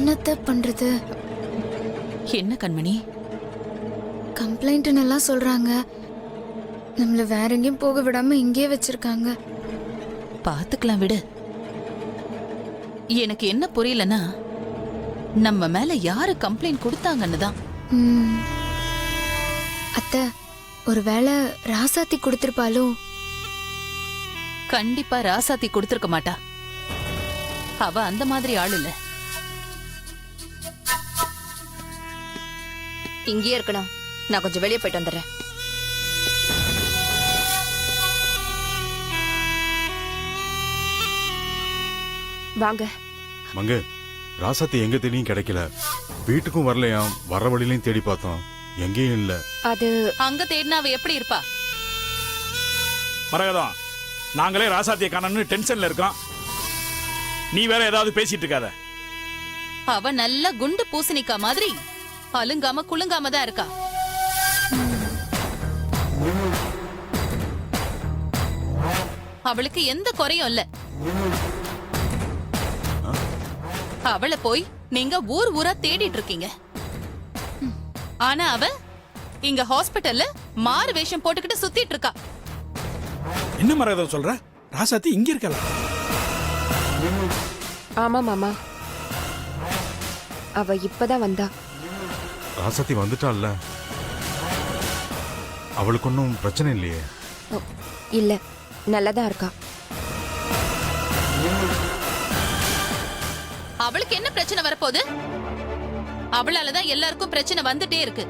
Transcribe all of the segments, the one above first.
என்னத்த பண்றது? என்ன கண்மணி? கம்ப்ளைண்ட்னு எல்லாம் சொல்றாங்க. நம்மள வேற எங்கேயும் போக விடாம இங்கேயே வச்சிருக்காங்க. பாத்துக்கலாம் விடு. எனக்கு என்ன புரியலன்னா, நம்ம மேல யாரு கம்ப்ளைண்ட் கொடுத்தாங்கன்னு தான். அத்தை, ஒருவேளை ராசாத்தி கொடுத்திருப்பாளோ? கண்டிப்பா ராசாத்தி கொடுத்திருக்க மாட்டா. அவ அந்த மாதிரி ஆள் இல்ல. இங்கேயே இருக்கணும். நான் கொஞ்சம் வெளியே போயிட்டு வந்துடுறேன். வாங்க. மங்க, ராசாத்தி எங்க தேடியும் கிடைக்கல. வீட்டுக்கும் வரலையாம். வர வழியிலையும் தேடி பார்த்தோம், எங்கேயும் இல்ல. அது அங்க தேடினா அவ எப்படி இருப்பா? மரகதம், நாங்களே ராசாத்தியை காணோம்னு டென்ஷன்ல இருக்கோம். நீ வேற ஏதாவது பேசிட்டு இருக்காத. அவ நல்ல குண்டு பூசணிக்கா மாதிரி அலுங்காம குலுங்காம தான் இருக்கா. அவளுக்கு எந்த குறையும் இல்ல. அவளை போய் நீங்க ஊர் ஊரா தேடிட்டு இருக்கீங்க. ஆனா அவ இங்க ஹாஸ்பிடல்ல மாறு வேஷம் போட்டுக்கிட்டு சுத்திட்டு இருக்கா. என்ன மரகதம் சொல்ற? ராசாத்தி இங்க இருக்கல. ஆமா மாமா, அவ இப்பதான் வந்தா. ராசாத்தி வந்துட்டாள்ல, அவளுக்கு ஒன்றும் பிரச்சனை இல்லையே? இல்ல, நல்லதான் இருக்கா. அவளுக்கு என்ன பிரச்சனை வரப்போகுது? அவளாலதான் எல்லாருக்கும் பிரச்சனை வந்துட்டே இருக்கு.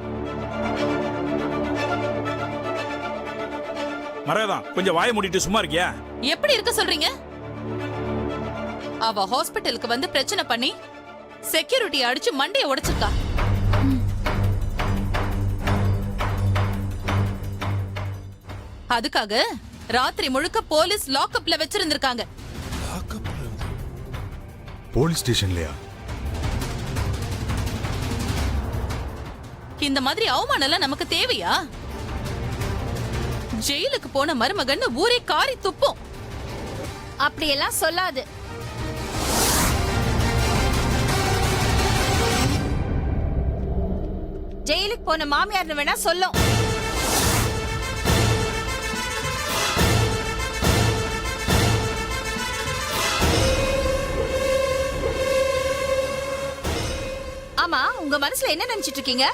மரகதம், கொஞ்சம் வாயை மூடிட்டு சும்மா இருக்கியா? எப்படி இருக்க சொல்றீங்க? அவ ஹாஸ்பிடலுக்கு வந்து பிரச்சனை பண்ணி செக்யூரிட்டி அடிச்சு மண்டைய உடைச்சிருக்கா. அதுக்காக ராத்திரி முழுக்க போலீஸ் லாக்அப்ல வச்சிருந்திருக்காங்க. போலீஸ் ஸ்டேஷன்லயா? இந்த மாதிரி அவமானம் எல்லாம் நமக்கு தேவையா? ஜெயிலுக்கு போன மருமகன்னு ஊரே காரி துப்போம். அப்படியெல்லாம் சொல்லாது. ஜெயிலுக்கு போன மாமியார்னு வேணா சொல்லும். ஆமா, உங்க மனசுல என்ன நினைச்சிட்டு இருக்கீங்க?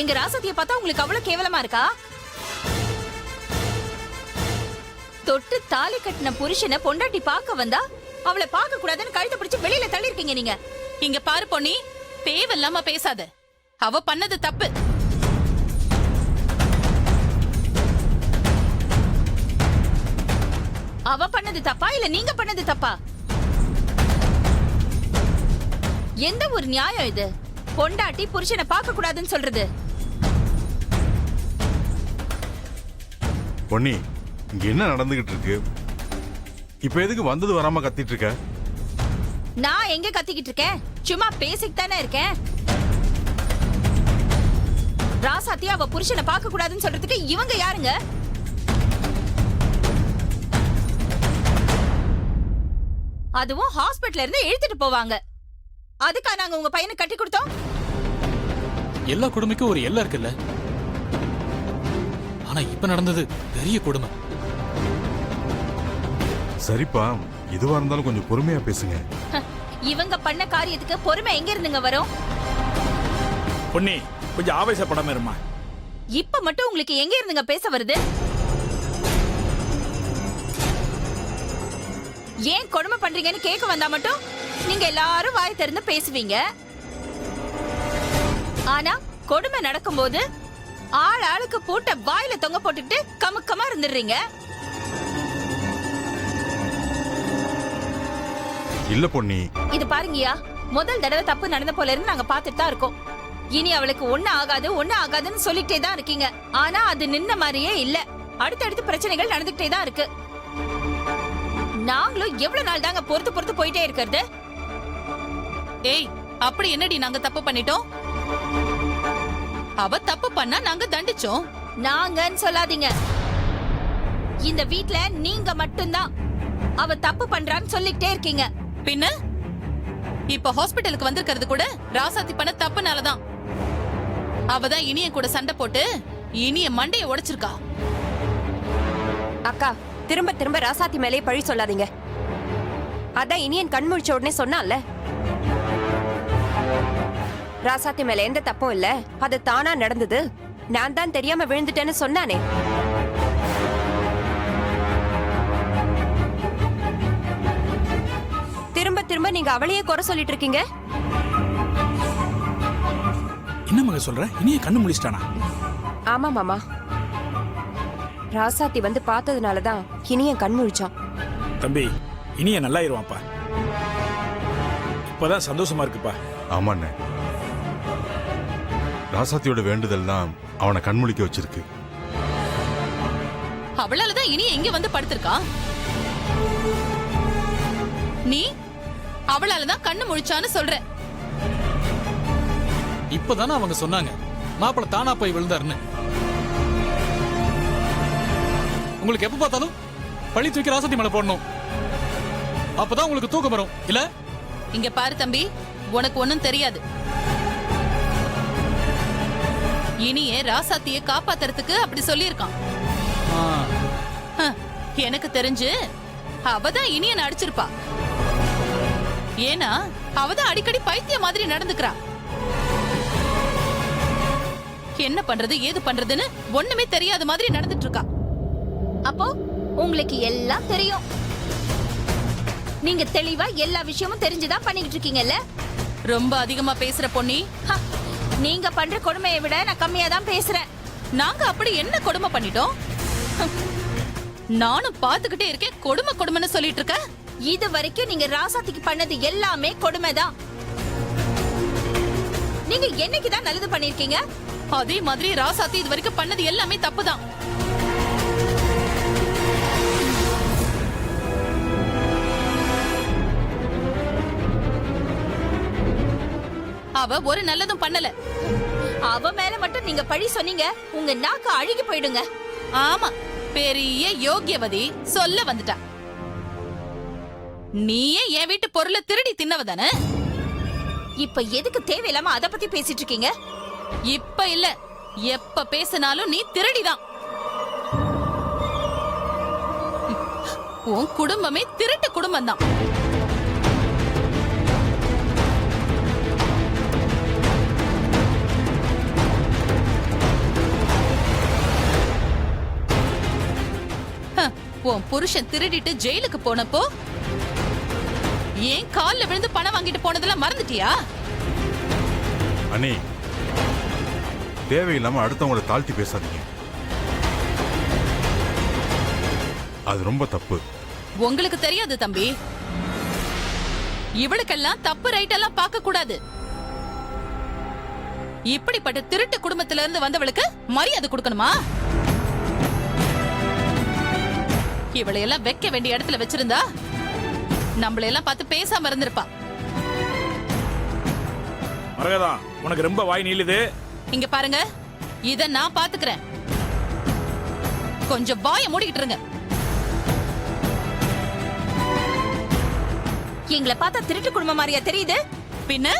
எங்க ராசத்திய பார்த்தா உங்களுக்கு அவ்வளவு கேவலமா இருக்கா? தொட்டு தாலி கட்டின புருஷனை பொண்டாட்டி பார்க்க வந்தா அவளை பார்க்க கூடாதுன்னு கழுத்தை பிடிச்சு வெளியில தள்ளி இருக்கீங்க நீங்க. இங்க பாரு பொன்னி, தேவையில்லாம பேசாத. அவ பண்ணது தப்பு. அவ பண்ணது தப்பா இல்ல நீங்க பண்ணது தப்பா? எந்த ஒரு நியாயம் இது? பொண்டாட்டி புருஷனை பார்க்க கூடாதுன்னு சொல்றது. பொன்னி, இங்க என்ன நடந்துகிட்டு இருக்கு? இப்ப எதுக்கு வந்தது வராம கத்திட்டு இருக்க? நான் எங்க கத்திக்கிட்டு இருக்கேன்? சும்மா பேசிட்டு தானே இருக்கேன். ராசாத்தி அவ புருஷனை பார்க்க கூடாதுன்னு சொல்றதுக்கு இவங்க யாருங்க? அதுவும் ஹாஸ்பிடல்ல இருந்து இழுத்துட்டு போவாங்க. அதுக்கா நாங்க உங்க பையனை கட்டி கொடுத்தோம்? எல்லா கொடுமைக்கும் ஒரு எல்லை இருக்குல்ல. ஆனா இப்ப நடந்தது பெரிய கொடுமை. சரிப்பா, எதுவா இருந்தாலும் கொஞ்சம் பொறுமையா பேசுங்க. இவங்க பண்ண காரியத்துக்கு பொறுமை எங்க இருந்துங்க வரும்? பொன்னி, கொஞ்சம் ஆவேசப்படாம இருமா. இப்ப மட்டும் உங்களுக்கு எங்க இருந்துங்க பேச வருது? ஏன் கொடுமை பண்றீங்கன்னு கேட்க வந்தா மட்டும் நீங்க எல்லாரும் வாய் திறந்து பேசுவீங்க. ஆனா கொடுமை நடக்கும்போது ஆள் ஆளுக்கு பூட்ட வாயில தொங்க போட்டுக்கிட்டு கமுக்கமா இருந்துடுறீங்க. இல்ல பொன்னி, இது பாருங்கயா, முதல் தடவை தப்பு நடந்த போல இருந்து நாங்க பாத்துட்டு தான் இருக்கோம். இனி அவளுக்கு ஒண்ணு ஆகாதுன்னு சொல்லிட்டே தான் இருக்கீங்க. ஆனா அது நின்ன மாதிரியே இல்ல. அடுத்தடுத்து பிரச்சனைகள் நடந்துகிட்டே தான் இருக்கு. நாங்களும் எவ்வளவு நாள் தாங்க பொறுத்து போயிட்டே இருக்கிறது? ஏய், அப்படி என்னடி நாங்க தப்பு பண்ணிட்டோம்? அவ தப்பு பண்ணா நாங்க தண்டிச்சோம். நாங்கன்னு சொல்லாதீங்க. இந்த வீட்ல நீங்க மட்டும்தான் அவ தப்பு பண்றான்னு சொல்லிட்டே இருக்கீங்க. பின்ன இப்ப ஹாஸ்பிட்டலுக்கு வந்திருக்கிறது கூட ராசாத்தி பண்ண தப்புனாலதான். அவதான் இனிய கூட சண்டை போட்டு இனிய மண்டைய உடைச்சிருக்கா. அக்கா, திரும்ப திரும்ப ராசாத்தி மேலேயே பழி சொல்லாதீங்க. அதான் இனியன் கண் முழிச்ச உடனே சொன்னான்ல, ராசாத்தி மேல எந்த தப்பும் இல்ல, அது தானா நடந்தது, நான் தான் தெரியாம விழுந்துட்டேன்னு சொன்னானே. திரும்ப திரும்ப நீங்க அவளையே குறை சொல்லிட்டு இருக்கீங்க. என்ன மக சொல்ற? இனிய கண்ணு முடிச்சிட்டானா? ஆமா மாமா, ராசாத்தி வந்து பார்த்ததுனாலதான் இனியன் கண் முழிச்சான். தம்பி, இனிய நல்லாயிருவான்ப்பா. இப்பதான் சந்தோஷமா இருக்குப்பா. ஆமாண்ணே, ராசாத்தியோட வேண்டுதல் தான் அவனை கண்முழிக்க வச்சிருக்கு. அவளாலதான் இனிய இங்க வந்து படுத்திருக்கா. நீ அவளாலதான் கண்ணு முழிச்சான்னு சொல்ற. இப்பதானே அவங்க சொன்னாங்க மாப்பிள்ள தானா போய் விழுந்தாருன்னு. உங்களுக்கு எப்ப பார்த்தாலும் பழி தூக்கி ராசாத்தி மேல போடணும், அப்பதான் உங்களுக்கு தூக்கம் வரும் இல்ல? இங்க பாரு தம்பி, உனக்கு ஒண்ணும் தெரியாது. இனியே ராசாத்திய காப்பாத்துறதுக்கு அப்படி சொல்லியிருக்கான். எனக்கு தெரிஞ்சு அவதான் இனியன் அடிச்சிருப்பா. ஏன்னா அவதான் அடிக்கடி பைத்திய மாதிரி நடந்துக்கிறா. என்ன பண்றது ஏது பண்றதுன்னு ஒண்ணுமே தெரியாத மாதிரி நடந்துட்டு இருக்கா. அப்போ உங்களுக்கு எல்லாம் தெரியும். நீங்க தெளிவா எல்லா விஷயமும் தெரிஞ்சுதான் பண்ணிக்கிட்டு இருக்கீங்கல்ல? ரொம்ப அதிகமா பேசுற பொன்னி. ஹ, நீங்க பண்ற கொடுமையை விட நான் கம்மியா தான் பேசுறேன். நாங்க அப்படி என்ன கொடுமை பண்ணிட்டோம்? நானும் பாத்துக்கிட்டே இருக்கேன், கொடுமை கொடுமைன்னு சொல்லிட்டு இருக்க. இது வரைக்கும் நீங்க ராசாத்திக்கு பண்ணது எல்லாமே கொடுமைதான். நீங்க என்னைக்குதான் நல்லது பண்ணிருக்கீங்க? அதே மாதிரி ராசாத்தி இது வரைக்கும் பண்ணது எல்லாமே தப்புதான். அவ ஒரு நல்லதும் பண்ணல. அவ மேல மட்டும் நீங்க பழி சொன்னீங்க, உங்க நாக்கு அழுகி போயிடுங்க. ஆமா, பெரிய யோகியவதி சொல்ல வந்துட்டா. நீயே என் வீட்டு பொருளை திருடி தின்னவதானே? இப்ப எதுக்கு தேவையில்லாம அத பத்தி பேசிட்டு இருக்கீங்க? இப்ப இல்ல, எப்ப பேசினாலும் நீ திருடிதான். உன் குடும்பமே திருட்டு குடும்பம் தான். உன் புருஷன் திருடிட்டு ஜெயிலுக்கு போனப்போ ஏன் கால்ல விழுந்து பணம் வாங்கிட்டு போனதெல்லாம் மறந்துட்டியா? அண்ணே, தேவையில்லாம அடுத்தவங்களை தாழ்த்தி பேசாதீங்க, அது ரொம்ப தப்பு. உங்களுக்கு தெரியாது தம்பி, இவளுக்கெல்லாம் தப்பு ரைட் எல்லாம் பார்க்க கூடாது. இப்படிப்பட்ட திருட்டு குடும்பத்தில இருந்து வந்தவளுக்கு மரியாதை கொடுக்கணுமா? இவளை எல்லாம் வைக்க வேண்டிய இடத்துல வச்சிருந்தா நம்மள எல்லாம் பார்த்து பேசாம இருந்திருப்பா. மரகதா, உனக்கு ரொம்ப வாய் நீளுது. இங்க பாருங்க, இத நான் பாத்துக்கிறேன். கொஞ்சம் வாயை மூடிக்கிட்டு இருங்க. எங்களை பார்த்தா திருட்டு குடும்பம் மாதிரியா தெரியுது? பின்ன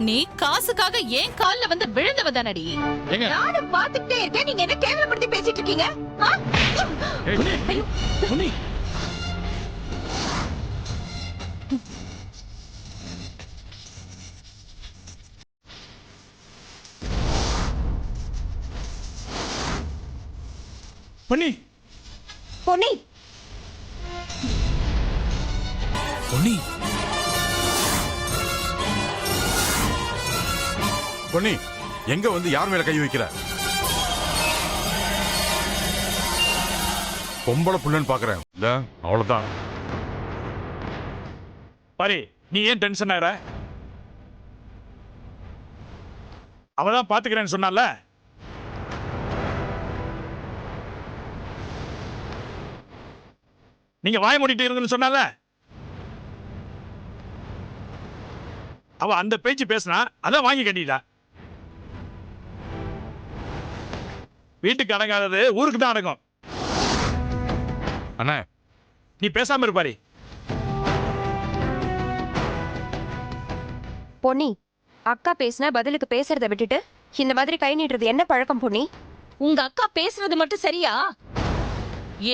நீ காசுக்காக ஏன் கால்ல வந்து விழுந்தவதானடி? ஏங்க நானும் பாத்துக்கிட்டே இருக்கேன், நீங்க என்ன கேவலப்படுத்தி பேசிட்டு இருக்கீங்க? ஆ? பொன்னி, பொன்னி, பொன்னி, பொன்னி, பொன்னி, எங்க வந்து யார் மேல கை வைக்கிற? பொம்பளை புள்ளன்னு பாக்குறேன் இல்ல, அவ்வளவுதான். பாரி, நீ ஏன் டென்ஷன் ஆகிற? அவதான் பாத்துக்கிறேன்னு சொன்னால. நீங்க வாய மூடிட்டு இருங்கன்னு சொன்னால. அவ அந்த பேச்சு பேசினா அதான் வாங்கி கட்டிட்டா. வீட்டுக்கு அடங்காதது ஊருக்கு தான் அடங்கும். அண்ணா, நீ பேசாம இருப்பாரி. பொன்னி, அக்கா பேசினா பதிலுக்கு பேசுறத விட்டுட்டு இந்த மாதிரி கை நீட்டுறது என்ன பழக்கம் பொன்னி? உங்க அக்கா பேசுறது மட்டும் சரியா?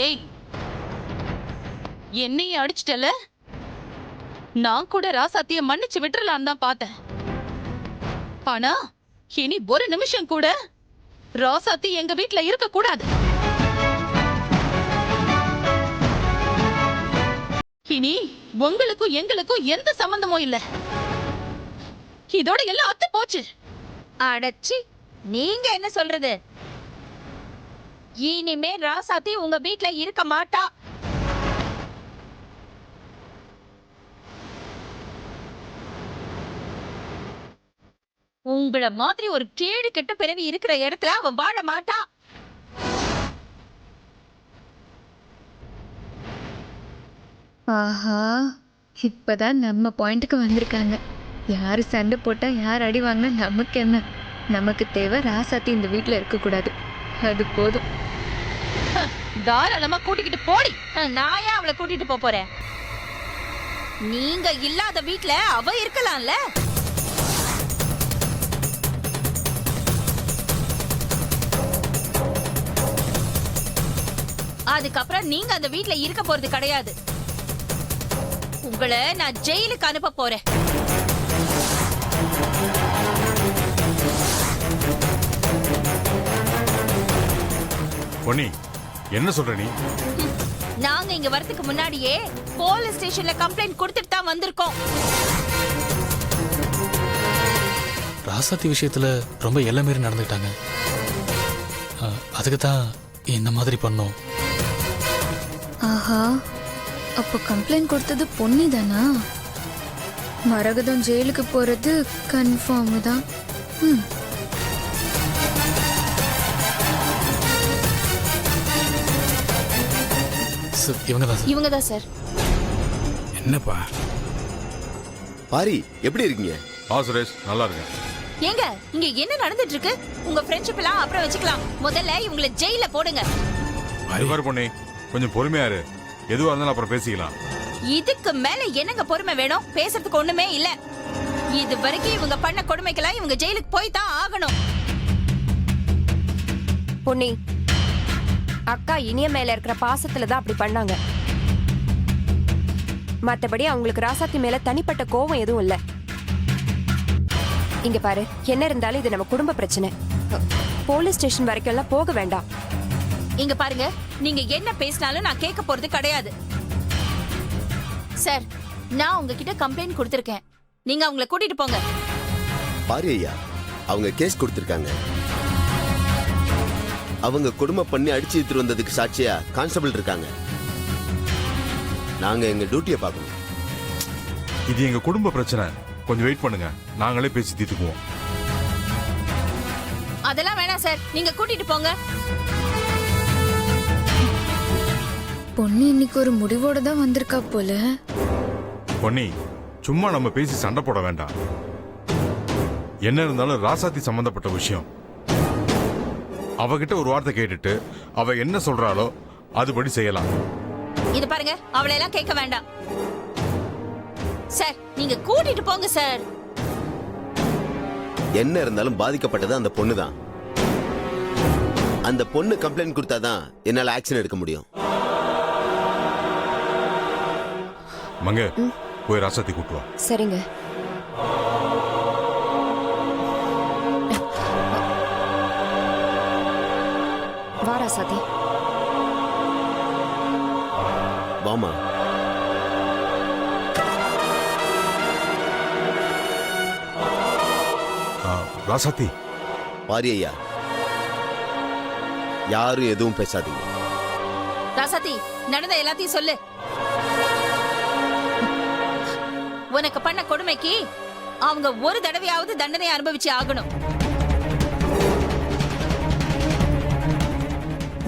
ஏய், என்னையே அடிச்சிட்டல. நான் கூட ராசாத்திய மன்னிச்சு விட்டுறலாம் தான் பார்த்தேன். ஆனா இனி ஒரு நிமிஷம் கூட ராசாத்தி எங்க வீட்ல இருக்க கூடாது. இனி உங்களுக்கும் எங்களுக்கும் எந்த சம்பந்தமும் இல்ல. இதோட எல்லாம் அத்து போச்சு. அடச்சி, நீங்க என்ன சொல்றது? இனிமே ராசாத்தி உங்க வீட்ல இருக்க மாட்டா. உங்கள மாதிரி ஒரு கேடு கெட்ட பிறவி இருக்கிற இடத்துல அவன் வாழ மாட்டா. ஆஹா, இப்பதான் நம்ம பாயிண்ட்டுக்கு வந்திருக்காங்க. யார் சண்டை போட்டா யார் அடி வாங்கினா நமக்கு என்ன? நமக்கு தேவை ராசாத்தி இந்த வீட்டில் இருக்கக்கூடாது, அது போதும். தாராளமா கூட்டிக்கிட்டு போடி. நான் ஏன் அவளை கூட்டிட்டு போறேன்? நீங்க இல்லாத வீட்ல அவ இருக்கலாம்ல. அதுக்கப்புறம் நீங்க அந்த வீட்ல இருக்க போறது கிடையாது. உங்களை நான் ஜெயிலுக்கு அனுப்ப போறேன். பொன்னி, என்ன சொல்ற நீ? நாங்க இங்க வரதுக்கு முன்னாடியே போலீஸ் ஸ்டேஷன்ல கம்ப்ளைண்ட் கொடுத்துட்டு தான் வந்திருக்கோம். ராசாத்தி விஷயத்துல ரொம்ப எல்லை மீறி நடந்துக்கிட்டாங்க. அதுக்கு தான் இந்த மாதிரி பண்ணோம். ஆஹா, அப்போ கம்ப்ளைண்ட் கொடுத்தது பொன்னி தானா? மரகதம் ஜெயிலுக்கு போறது கன்ஃபார்ம் தான். இவங்க தான் சார். என்னப்பா பாரி, எப்படி இருக்கீங்க? சுரேஷ், நல்லா இருக்கேன். ஏங்க, இங்க என்ன நடந்துட்டு இருக்கு? உங்க ஃப்ரெண்ட்ஷிப் எல்லாம் அப்புறம் வச்சுக்கலாம். முதல்ல இவங்கள ஜெயில போடுங்க. பாரு பொன்னி, கொஞ்சம் பொறுமையா இரு. எதுவா இருந்தாலும் அப்புறம் பேசிக்கலாம். இதுக்கு மேல என்னங்க பொறுமை வேணும்? பேசுறதுக்கு ஒண்ணுமே இல்ல. இது வரைக்கும் இவங்க பண்ண கொடுமைக்கெல்லாம் இவங்க ஜெயிலுக்கு போய் தான் ஆகணும். பொன்னி, அக்கா இனிய மேல இருக்கிற பாசத்துல தான் அப்படி பண்ணாங்க. மத்தபடி அவங்களுக்கு ராசாத்தி மேல தனிப்பட்ட கோபம் எதுவும் இல்ல. இங்க பாரு, என்ன இருந்தாலும் இது நம்ம குடும்ப பிரச்சனை. போலீஸ் ஸ்டேஷன் வரைக்கும் எல்லாம் போக வேண்டாம். இங்க பாருங்க, நீங்க என்ன பேசினாலும் நான் கேட்க போறது கிடையாது. சார், நான் உங்ககிட்ட கம்ப்ளைண்ட் கொடுத்திருக்கேன். நீங்க அவங்கள கூட்டிட்டு போங்க. பாரி ஐயா, அவங்க கேஸ் கொடுத்திருக்காங்க. அவங்க கொடுமை பண்ணி அடிச்சு எடுத்துட்டு வந்ததுக்கு சாட்சியா கான்ஸ்டபிள் இருக்காங்க. நாங்க எங்க டியூட்டியை பார்க்கணும். இது எங்க குடும்ப பிரச்சனை. கொஞ்சம் வெயிட் பண்ணுங்க, நாங்களே பேசி தீர்த்துக்குவோம். அதெல்லாம் வேணாம் சார், நீங்க கூட்டிட்டு போங்க. பொன்னி இன்னைக்கு ஒரு முடிவோட தான் வந்திருக்கா போல. பொன்னி, சும்மா நம்ம பேசி சண்டை போட வேண்டாம். என்ன இருந்தாலும் ராசாத்தி சம்பந்தப்பட்ட விஷயம். அவகிட்ட ஒரு வார்த்தை கேட்டுட்டு அவ என்ன சொல்றாளோ அதுபடி செய்யலாம். இது பாருங்க, அவளை எல்லாம் கேட்க வேண்டாம் சார். நீங்க கூட்டிட்டு போங்க சார். என்ன இருந்தாலும் பாதிக்கப்பட்டது அந்த பொண்ணு தான். அந்த பொண்ணு கம்ப்ளைண்ட் கொடுத்தாதான் என்னால ஆக்ஷன் எடுக்க முடியும். மங்க, போய் ராசாத்தி கூட்டு வா. சரிங்க. வா ராசாத்தி. வாமா. ராசாத்தி. பாரி ஐயா, யாரும் எதுவும் பேசாதீங்க. ராசாத்தி, நடந்த எல்லாத்தையும் சொல்லு. உனக்கு பண்ண கொடுமைக்கு அவங்க ஒரு தடவையாவது தண்டனை அனுபவிச்சு ஆகணும்.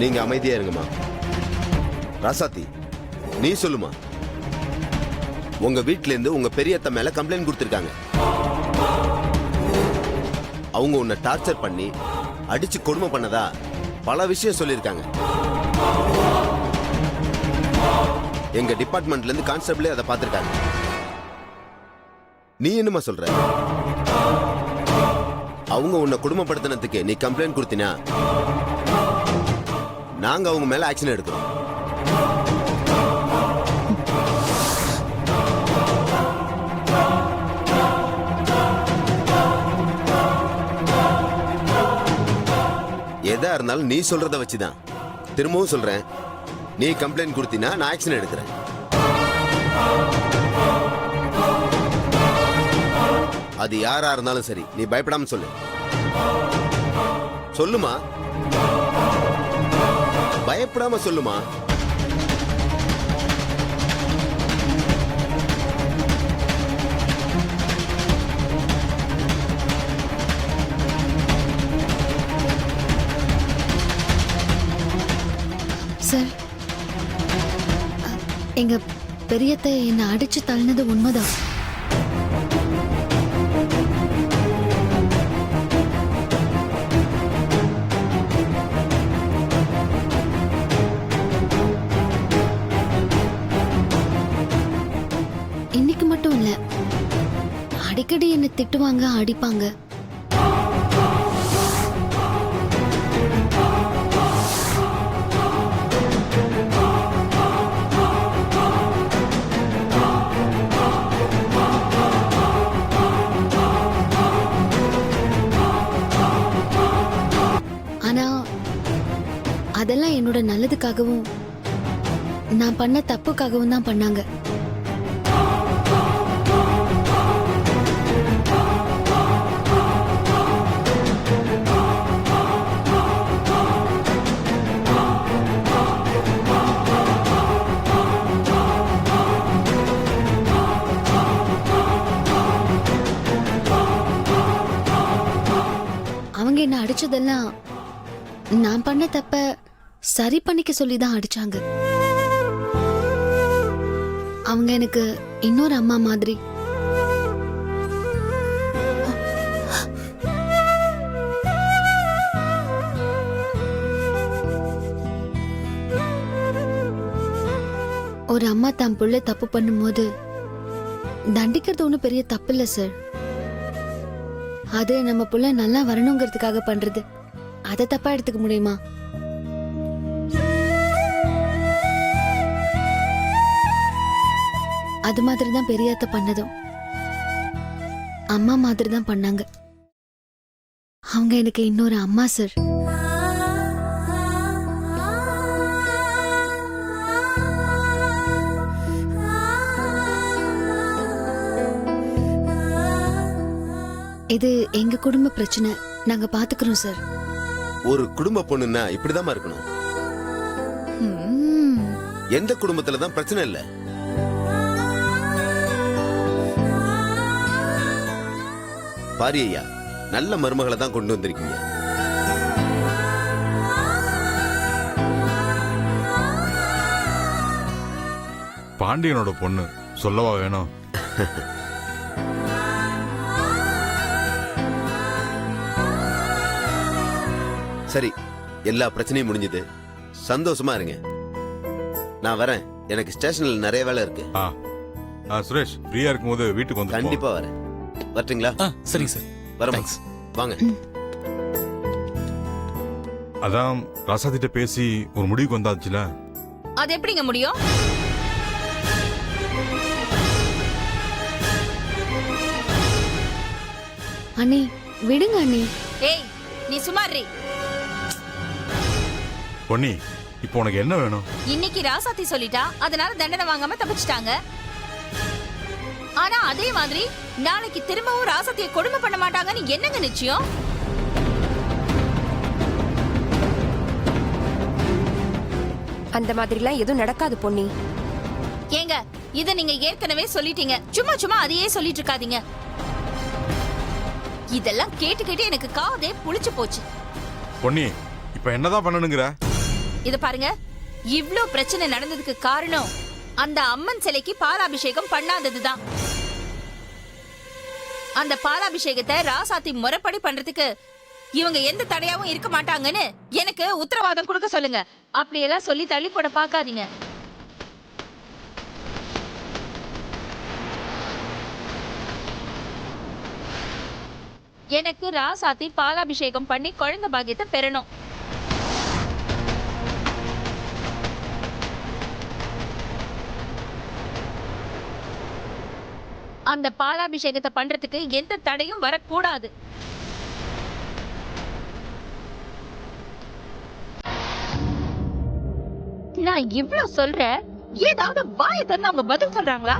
நீங்க அமைதியா இருங்கம்மா. ராசாத்தி, நீ சொல்லுமா. உங்க வீட்ல இருந்து உங்க பெரியத்த மேல கம்ப்ளைண்ட் கொடுத்திருக்காங்க. அவங்க உன்னை டார்ச்சர் பண்ணி அடிச்சு கொடுமை பண்ணதா பல விஷயம் சொல்லியிருக்காங்க. எங்க டிபார்ட்மெண்ட்ல இருந்து கான்ஸ்டபிளே அதை பார்த்திருக்காங்க. நீ என்னமா சொல்ற? அவங்க உன்னை குடும்பப்படுத்தினதுக்கு நீ கம்ப்ளைண்ட் கொடுத்தினா நாங்க அவங்க மேல ஆக்ஷன் எடுக்கிறோம். எதா இருந்தாலும் நீ சொல்றத வச்சுதான். திரும்பவும் சொல்றேன், நீ கம்ப்ளைண்ட் கொடுத்தினா நான் ஆக்ஷன் எடுக்கிறேன். அது யாரா இருந்தாலும் சரி, நீ பயப்படாம சொல்லு. சொல்லுமா, பயப்படாம சொல்லுமா. சார், எங்க பெரியத்தை என்னை அடிச்சு தள்ளினது உண்மைதான். இன்னைக்கு மட்டும் இல்ல, அடிக்கடி என்னை திட்டுவாங்க, அடிப்பாங்க. ஆனா அதெல்லாம் என்னோட நல்லதுக்காகவும் நான் பண்ண தப்புக்காகவும் தான் பண்ணாங்க. அவங்க என்ன அடிச்சதெல்லாம் நான் பண்ண தப்ப சரி பண்ணிக்க சொல்லி தான் அடிச்சாங்க. அவங்க எனக்கு இன்னொரு அம்மா மாதிரி. ஒரு அம்மா தன் புள்ள தப்பு பண்ணும்போது தண்டிக்கிறது ஒன்றும் பெரிய தப்பு இல்லை சார். அது நம்ம புள்ள நல்லா வரணுங்கிறதுக்காக பண்றது. அதை தப்பா எடுத்துக்க முடியுமா? அது மாதிரி தான் பெரியாத்த பண்ணதும். அம்மா மாதிரி தான் பண்ணாங்க. அவங்க எனக்கு இன்னொரு அம்மா சார். இது எங்க குடும்ப பிரச்சனை, நாங்க பாத்துக்கிறோம் சார். ஒரு குடும்ப பொண்ணுன்னா இப்படிதான் இருக்கணும். எந்த குடும்பத்துல தான் பிரச்சனை இல்ல. பாரி ஐயா, நல்ல மருமகளை தான் கொண்டு வந்திருக்கீங்க. பாண்டியனோட பொண்ணு சொல்லவா வேணும்? சரி, எல்லா பிரச்சனையும் முடிஞ்சது. சந்தோஷமா இருங்க. நான் வரேன், எனக்கு ஸ்டேஷன்ல நிறைய வேலை இருக்கு. சுரேஷ், ஃப்ரீயா இருக்கும்போது வீட்டுக்கு வந்து கண்டிப்பா வரேன். வரட்டுங்களா? சரிங்க சார். வரேன். வாங்க. அதான் ராசாத்திட்ட பேசி ஒரு முடிவுக்கு வந்தாச்சுல. அது எப்படிங்க முடியும்? அண்ணி விடுங்க அண்ணி. ஏய், நீ சுமாரி. பொன்னி, இப்போ உனக்கு என்ன வேணும்? இன்னைக்கு ராசாத்தி சொல்லிட்டா, அதனால தண்டனை வாங்காம தப்பிச்சிட்டாங்க. ஆனா அதே மாதிரி நாளைக்கு திரும்பவும் ராசாத்தியை கொடுமை பண்ண மாட்டாங்கன்னு என்னங்க நிச்சயம்? அந்த மாதிரிலாம் எதுவும் நடக்காது பொன்னி. ஏங்க, இத நீங்க ஏற்கனவே சொல்லிட்டீங்க. சும்மா சும்மா அதையே சொல்லிட்டு இருக்காதீங்க. இதெல்லாம் கேட்டு கேட்டு எனக்கு காதே புளிச்சு போச்சு. பொன்னி, இப்போ என்னதான் பண்ணணுங்கிற? இத பாருங்க, இவ்ளோ பிரச்சனை நடந்ததுக்கு காரணம் அந்த அம்மன் சிலைக்கு பாலாபிஷேகம் பண்ணாததுதான். அந்த பாலாபிஷேகத்தை ராசாத்தி முறைப்படி பண்றதுக்கு இவங்க எந்த தடையாவும் இருக்க மாட்டாங்கன்னு எனக்கு உத்தரவாதம் கொடுக்க சொல்லுங்க. அப்படியெல்லாம் சொல்லி தள்ளி போட பாக்காதீங்க. எனக்கு ராசாத்தி பாலாபிஷேகம் பண்ணி குழந்தை பாக்கியத்தை பெறணும். அந்த பாலாபிஷேகத்தை பண்றதுக்கு எந்த தடையும் வரக்கூடாது. நான் இவ்ளோ சொல்றேன், ஏதாவது வாயை தந்து அவங்க பதில் சொல்றாங்களா?